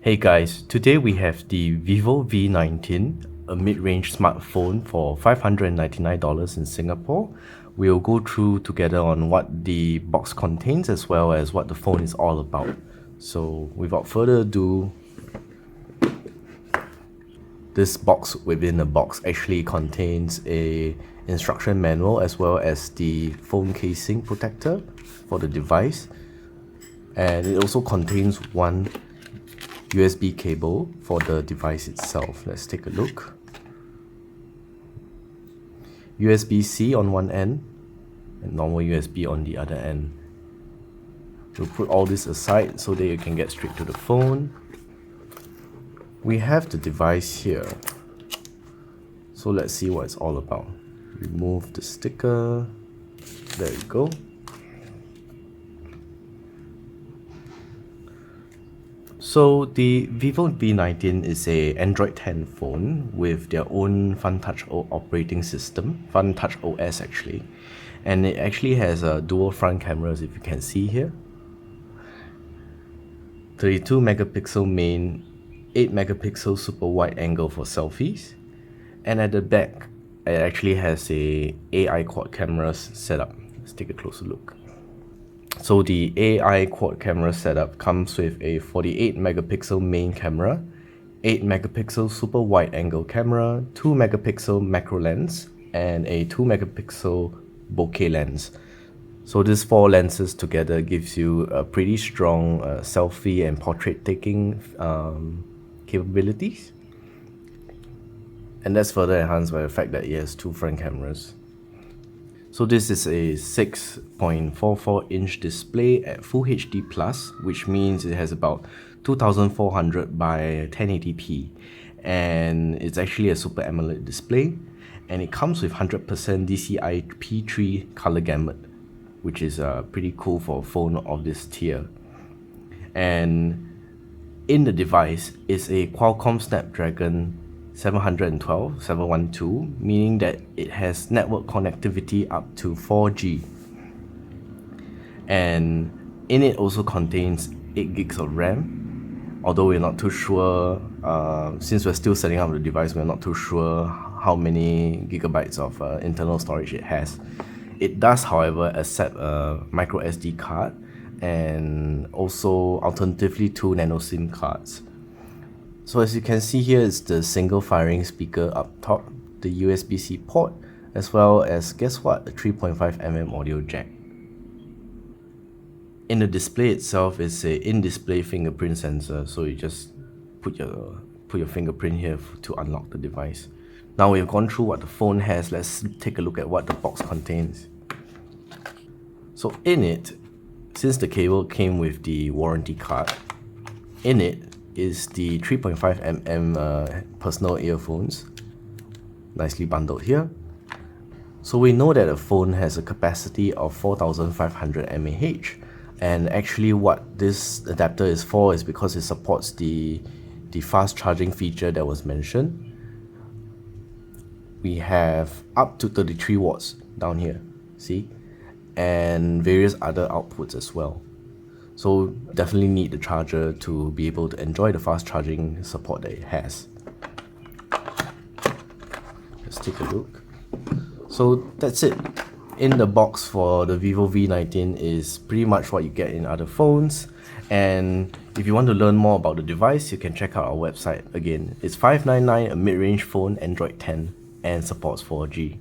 Hey guys, today we have the Vivo V19, a mid-range smartphone for $599 in Singapore. We'll go through together on what the box contains as well as what the phone is all about. So without further ado, this box within a box actually contains a instruction manual as well as the phone casing protector for the device. And it also contains one USB cable for the device itself. Let's take a look. USB-C on one end and normal USB on the other end. We'll put all this aside so that you can get straight to the phone. We have the device here. So let's see what it's all about. Remove the sticker. There you go. So the Vivo V19 is a Android 10 phone with their own FunTouch operating system, FunTouch OS actually. And it actually has dual front cameras, if you can see here. 32 megapixel main, 8 megapixel super wide angle for selfies. And at the back, it actually has a AI quad cameras setup. Let's take a closer look. So the AI quad camera setup comes with a 48 megapixel main camera, 8 megapixel super wide angle camera, 2 megapixel macro lens, and a 2 megapixel bokeh lens. So these four lenses together gives you a pretty strong selfie and portrait taking capabilities. And that's further enhanced by the fact that it has two front cameras. So this is a 6.44 inch display at Full HD+, which means it has about 2400 by 1080p. And it's actually a Super AMOLED display. And it comes with 100% DCI P3 color gamut, which is pretty cool for a phone of this tier. And in the device is a Qualcomm Snapdragon 712, meaning that it has network connectivity up to 4G. And in it also contains 8 gigs of RAM, although we're not too sure, since we're still setting up the device, we're not too sure how many gigabytes of internal storage it has. It does, however, accept a micro SD card and also alternatively 2 nano SIM cards. So as you can see here, it's the single firing speaker up top, the USB-C port, as well as, guess what, a 3.5mm audio jack. In the display itself is a in-display fingerprint sensor, so you just put your fingerprint here to unlock the device. Now we've gone through what the phone has, let's take a look at what the box contains. So in it, since the cable came with the warranty card, in it is the 3.5mm personal earphones, nicely bundled here. So we know that the phone has a capacity of 4500 mAh, and actually what this adapter is for is because it supports the fast charging feature that was mentioned. We have up to 33 watts down here, see, and various other outputs as well. So definitely need the charger to be able to enjoy the fast charging support that it has. Let's take a look. So that's it. In the box for the Vivo V19 is pretty much what you get in other phones. And if you want to learn more about the device, you can check out our website. Again, it's $599, a mid-range phone, Android 10, and supports 4G.